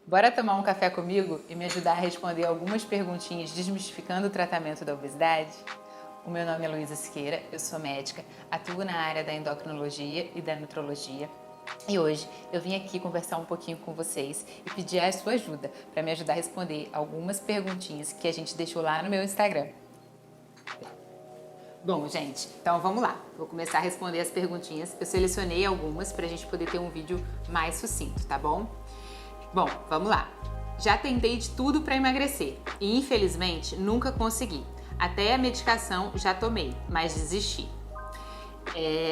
Bora tomar um café comigo e me ajudar a responder algumas perguntinhas desmistificando o tratamento da obesidade? O meu nome é Luísa Siqueira, eu sou médica, atuo na área da endocrinologia e da nutrologia. E hoje eu vim aqui conversar um pouquinho com vocês e pedir a sua ajuda para me ajudar a responder algumas perguntinhas que a gente deixou lá no meu Instagram. Bom, gente, então vamos lá. Vou começar a responder as perguntinhas. Eu selecionei algumas para a gente poder ter um vídeo mais sucinto, tá bom? Bom, vamos lá. Já tentei de tudo para emagrecer e infelizmente nunca consegui. Até a medicação já tomei, mas desisti.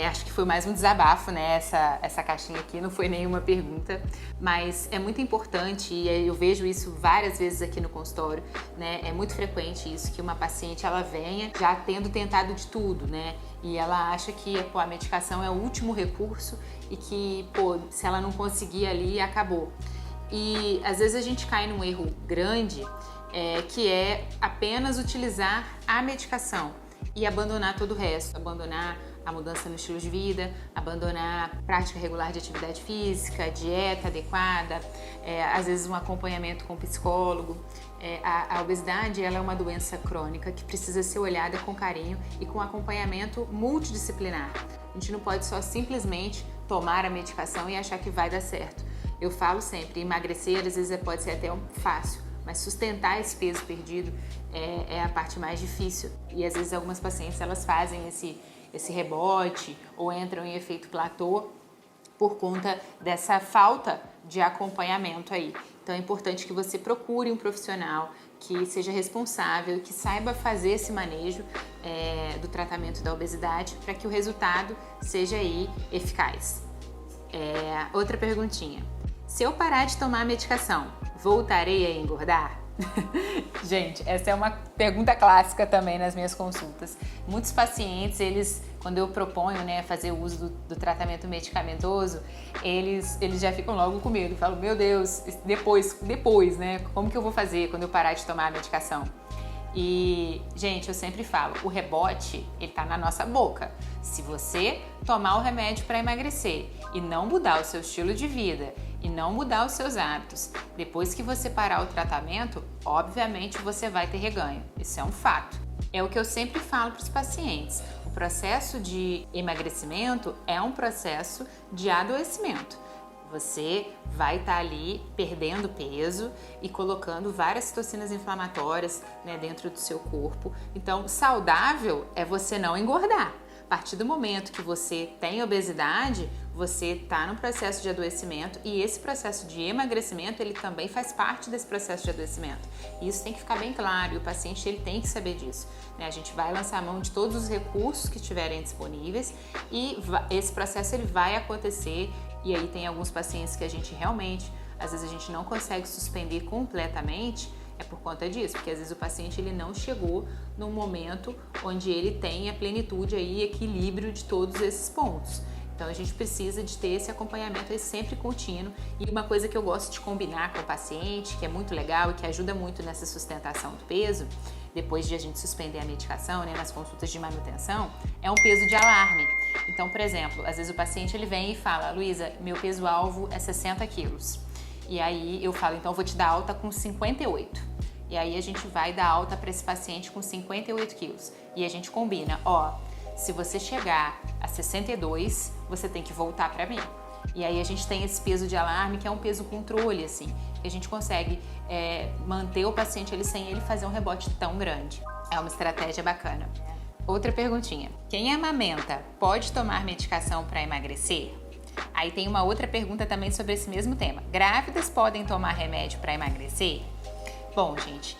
Acho que foi mais um desabafo, né? Essa caixinha aqui não foi nenhuma pergunta, mas é muito importante e eu vejo isso várias vezes aqui no consultório, né? É muito frequente isso, que uma paciente ela venha já tendo tentado de tudo, né? E ela acha que a medicação é o último recurso e que, se ela não conseguir ali, acabou. E às vezes a gente cai num erro grande, que é apenas utilizar a medicação e abandonar todo o resto, abandonar a mudança no estilo de vida, abandonar a prática regular de atividade física, dieta adequada, às vezes um acompanhamento com psicólogo. A obesidade ela é uma doença crônica que precisa ser olhada com carinho e com acompanhamento multidisciplinar. A gente não pode só simplesmente tomar a medicação e achar que vai dar certo. Eu falo sempre, emagrecer às vezes pode ser até fácil, mas sustentar esse peso perdido é a parte mais difícil. E às vezes algumas pacientes elas fazem esse rebote ou entram em efeito platô por conta dessa falta de acompanhamento aí. Então é importante que você procure um profissional que seja responsável, que saiba fazer esse manejo do tratamento da obesidade para que o resultado seja aí eficaz. Outra perguntinha. Se eu parar de tomar a medicação, voltarei a engordar? Gente, essa é uma pergunta clássica também nas minhas consultas. Muitos pacientes, quando eu proponho, fazer o uso do tratamento medicamentoso, eles já ficam logo com medo. Falam, meu Deus, depois, né? Como que eu vou fazer quando eu parar de tomar a medicação? E, gente, eu sempre falo, o rebote, ele tá na nossa boca. Se você tomar o remédio para emagrecer e não mudar o seu estilo de vida e não mudar os seus hábitos, depois que você parar o tratamento, obviamente você vai ter reganho. Isso é um fato. É o que eu sempre falo para os pacientes. O processo de emagrecimento é um processo de adoecimento. Você vai estar ali perdendo peso e colocando várias citocinas inflamatórias, dentro do seu corpo. Então, saudável é você não engordar. A partir do momento que você tem obesidade, você está no processo de adoecimento e esse processo de emagrecimento, ele também faz parte desse processo de adoecimento. E isso tem que ficar bem claro e o paciente ele tem que saber disso. A gente vai lançar a mão de todos os recursos que estiverem disponíveis e esse processo ele vai acontecer. E aí tem alguns pacientes que a gente realmente, às vezes a gente não consegue suspender completamente, é por conta disso, porque às vezes o paciente ele não chegou num momento onde ele tem a plenitude aí, equilíbrio de todos esses pontos. Então a gente precisa de ter esse acompanhamento aí sempre contínuo. E uma coisa que eu gosto de combinar com o paciente, que é muito legal e que ajuda muito nessa sustentação do peso, depois de a gente suspender a medicação, nas consultas de manutenção, é um peso de alarme. Então, por exemplo, às vezes o paciente ele vem e fala, Luísa, meu peso-alvo é 60 quilos. E aí eu falo, então eu vou te dar alta com 58. E aí a gente vai dar alta para esse paciente com 58 quilos. E a gente combina, se você chegar a 62, você tem que voltar para mim. E aí a gente tem esse peso de alarme, que é um peso controle, assim, que a gente consegue manter o paciente ele sem ele fazer um rebote tão grande. É uma estratégia bacana. Outra perguntinha. Quem amamenta pode tomar medicação para emagrecer? Aí tem uma outra pergunta também sobre esse mesmo tema. Grávidas podem tomar remédio para emagrecer? Bom, gente,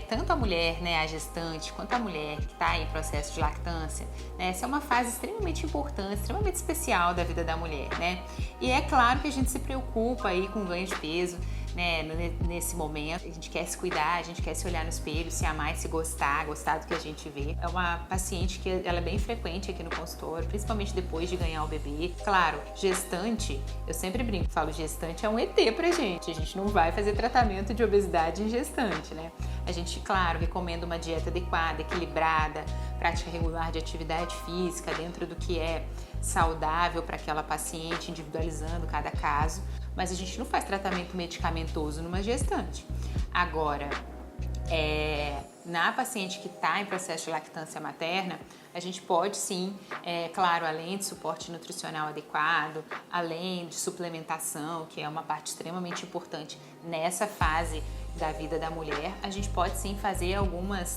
tanto a mulher, a gestante, quanto a mulher que está em processo de lactância, essa é uma fase extremamente importante, extremamente especial da vida da mulher, E é claro que a gente se preocupa aí com o ganho de peso, nesse momento. A gente quer se cuidar, a gente quer se olhar no espelho, se amar e se gostar do que a gente vê. É uma paciente que ela é bem frequente aqui no consultório, principalmente depois de ganhar o bebê. Claro, gestante, eu sempre brinco, falo, gestante é um ET pra gente. A gente não vai fazer tratamento de obesidade em gestante, A gente, claro, recomenda uma dieta adequada, equilibrada, prática regular de atividade física dentro do que é saudável para aquela paciente, individualizando cada caso. mas a gente não faz tratamento medicamentoso numa gestante. Agora, na paciente que está em processo de lactância materna, a gente pode sim, claro, além de suporte nutricional adequado, além de suplementação, que é uma parte extremamente importante nessa fase da vida da mulher, a gente pode sim fazer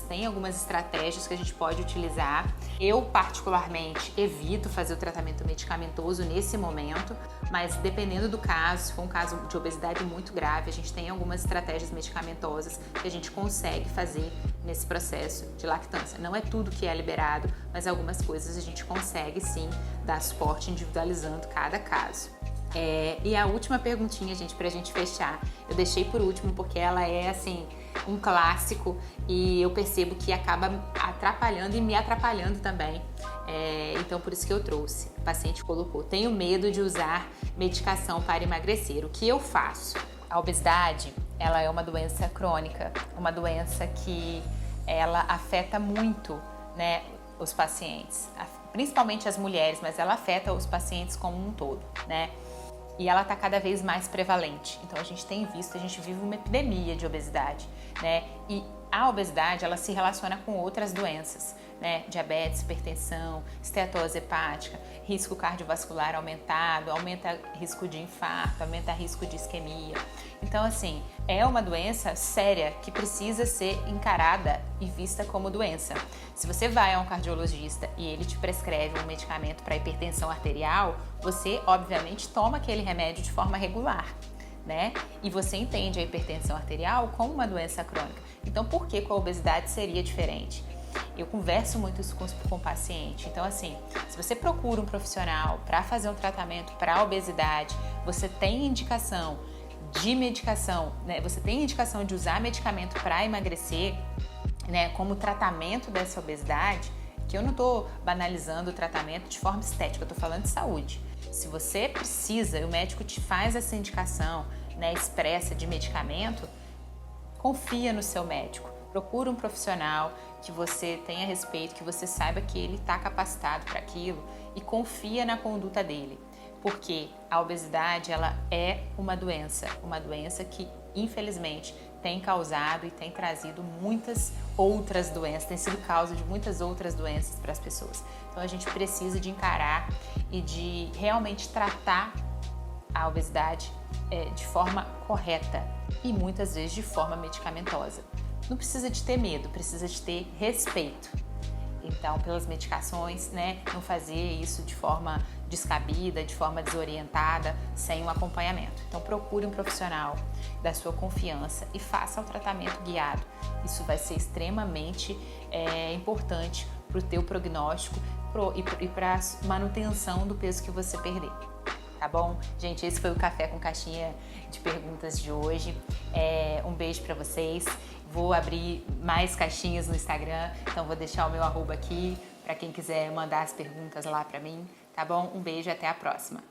tem algumas estratégias que a gente pode utilizar. Eu particularmente evito fazer o tratamento medicamentoso nesse momento, mas dependendo do caso, se for um caso de obesidade muito grave, a gente tem algumas estratégias medicamentosas que a gente consegue fazer nesse processo de lactância. Não é tudo que é liberado, mas algumas coisas a gente consegue sim dar suporte individualizando cada caso. E a última perguntinha, gente, pra gente fechar, eu deixei por último porque ela é, assim, um clássico e eu percebo que acaba atrapalhando e me atrapalhando também. Então, por isso que eu trouxe. O paciente colocou: tenho medo de usar medicação para emagrecer. O que eu faço? A obesidade, ela é uma doença crônica, uma doença que ela afeta muito, né, os pacientes, principalmente as mulheres, mas ela afeta os pacientes como um todo, né? E ela está cada vez mais prevalente. Então a gente vive uma epidemia de obesidade, né? E a obesidade, ela se relaciona com outras doenças, né? Diabetes, hipertensão, esteatose hepática, risco cardiovascular aumentado, aumenta risco de infarto, aumenta risco de isquemia. Então, assim, é uma doença séria que precisa ser encarada e vista como doença. Se você vai a um cardiologista e ele te prescreve um medicamento para hipertensão arterial, você, obviamente, toma aquele remédio de forma regular, né? E você entende a hipertensão arterial como uma doença crônica. Então, por que com a obesidade seria diferente? Eu converso muito isso com o paciente. Então, assim, se você procura um profissional para fazer um tratamento para a obesidade, você tem indicação de medicação, né? Você tem indicação de usar medicamento para emagrecer, né? Como tratamento dessa obesidade, que eu não estou banalizando o tratamento de forma estética, eu estou falando de saúde. Se você precisa e o médico te faz essa indicação, né, expressa de medicamento, confia no seu médico. Procura um profissional que você tenha respeito, que você saiba que ele está capacitado para aquilo e confia na conduta dele. Porque a obesidade, ela é uma doença que infelizmente tem causado e tem trazido muitas outras doenças, tem sido causa de muitas outras doenças para as pessoas. Então a gente precisa de encarar e de realmente tratar a obesidade de forma correta e muitas vezes de forma medicamentosa. Não precisa de ter medo, precisa de ter respeito. Então, pelas medicações, né, não fazer isso de forma descabida, de forma desorientada, sem um acompanhamento. Então, procure um profissional da sua confiança e faça o tratamento guiado. Isso vai ser extremamente importante para o teu prognóstico e para a manutenção do peso que você perder. Tá bom? Gente, esse foi o Café com Caixinha de Perguntas de hoje. Um beijo para vocês. Vou abrir mais caixinhas no Instagram, então vou deixar o meu @ aqui para quem quiser mandar as perguntas lá para mim, tá bom? Um beijo e até a próxima.